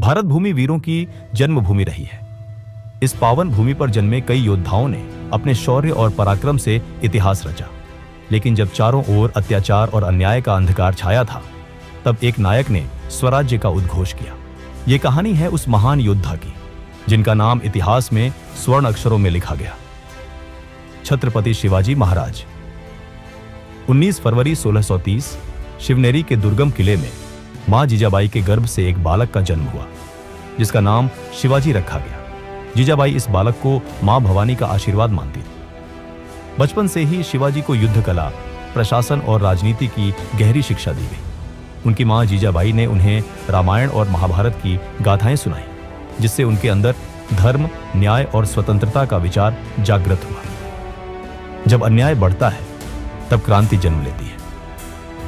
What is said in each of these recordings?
भारत भूमि वीरों की जन्मभूमि रही है। इस पावन भूमि पर जन्मे कई योद्धाओं ने अपने शौर्य और पराक्रम से इतिहास रचा। लेकिन जब चारों ओर अत्याचार और अन्याय का अंधकार छाया था, तब एक नायक ने स्वराज्य का उद्घोष किया। ये कहानी है उस महान योद्धा की जिनका नाम इतिहास में स्वर्ण अक्षरों में लिखा गया, छत्रपति शिवाजी महाराज। 19 फरवरी 1630 शिवनेरी के दुर्गम किले में मां जीजाबाई के गर्भ से एक बालक का जन्म हुआ, जिसका नाम शिवाजी रखा गया। जीजाबाई इस बालक को मां भवानी का आशीर्वाद मानती थी। बचपन से ही शिवाजी को युद्ध कला, प्रशासन और राजनीति की गहरी शिक्षा दी गई। उनकी मां जीजाबाई ने उन्हें रामायण और महाभारत की गाथाएं सुनाई, जिससे उनके अंदर धर्म, न्याय और स्वतंत्रता का विचार जागृत हुआ। जब अन्याय बढ़ता है, तब क्रांति जन्म लेती है।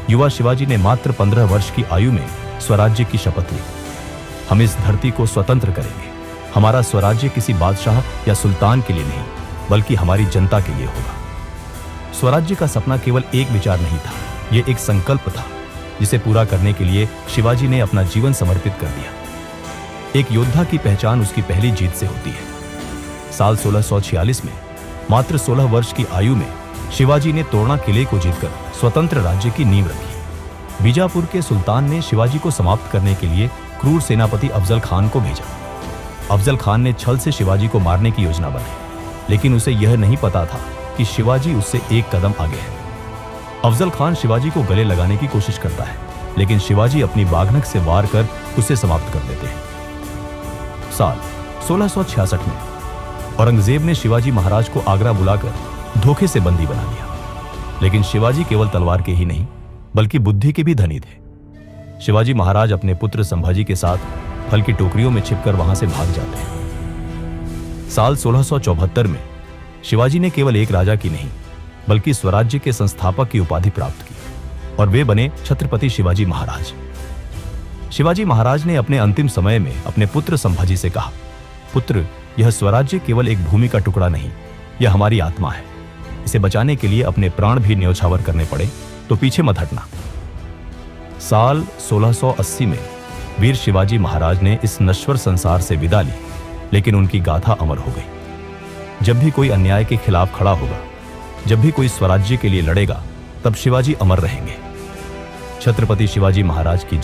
युवा शिवाजी ने मात्र 15 वर्ष की आयु में स्वराज्य की शपथ ली। हम इस धरती को स्वतंत्र करेंगे। हमारा स्वराज्य किसी बादशाह या सुल्तान के लिए नहीं, बल्कि हमारी जनता के लिए होगा। स्वराज्य का सपना केवल एक विचार नहीं था, यह एक संकल्प था, जिसे पूरा करने के लिए शिवाजी ने अपना जीवन समर्पित कर दिया। एक योद्धा की पहचान उसकी पहली जीत से होती है। साल 1646 में मात्र 16 वर्ष की आयु में शिवाजी ने तोरणा किले को जीतकर स्वतंत्र राज्य की नींव रखी। बीजापुर के सुल्तान ने शिवाजी को समाप्त करने के लिए क्रूर सेनापति अफजल खान को भेजा। अफजल खान ने छल से शिवाजी को मारने की योजना बनाई, लेकिन उसे यह नहीं पता था कि शिवाजी उससे एक कदम आगे है। अफजल खान शिवाजी को गले लगाने की कोशिश करता है, लेकिन शिवाजी अपनी बाघनक से वार कर उसे समाप्त कर देते हैं। साल 1666 में औरंगजेब ने शिवाजी महाराज को आगरा बुलाकर धोखे से बंदी बना लिया। लेकिन शिवाजी केवल तलवार के ही नहीं, बल्कि बुद्धि के भी धनी थे। शिवाजी महाराज अपने पुत्र संभाजी के साथ फल की टोकरियों में छिपकर वहां से भाग जाते हैं। साल 1674 में शिवाजी ने केवल एक राजा की नहीं, बल्कि स्वराज्य के संस्थापक की उपाधि प्राप्त की, और वे बने छत्रपति शिवाजी महाराज। शिवाजी महाराज ने अपने अंतिम समय में अपने पुत्र संभाजी से कहा, पुत्र, यह स्वराज्य केवल एक भूमि का टुकड़ा नहीं, यह हमारी आत्मा है। इसे बचाने के लिए अपने प्राण भी न्यौछावर करने पड़े तो पीछे मत हटना। साल 1680 में वीर शिवाजी महाराज ने इस नश्वर संसार से विदा ली, लेकिन उनकी गाथा अमर हो गई। जब भी कोई अन्याय के खिलाफ खड़ा होगा, जब भी कोई स्वराज्य के लिए लड़ेगा, तब शिवाजी अमर रहेंगे। छत्रपति शिवाजी महाराज की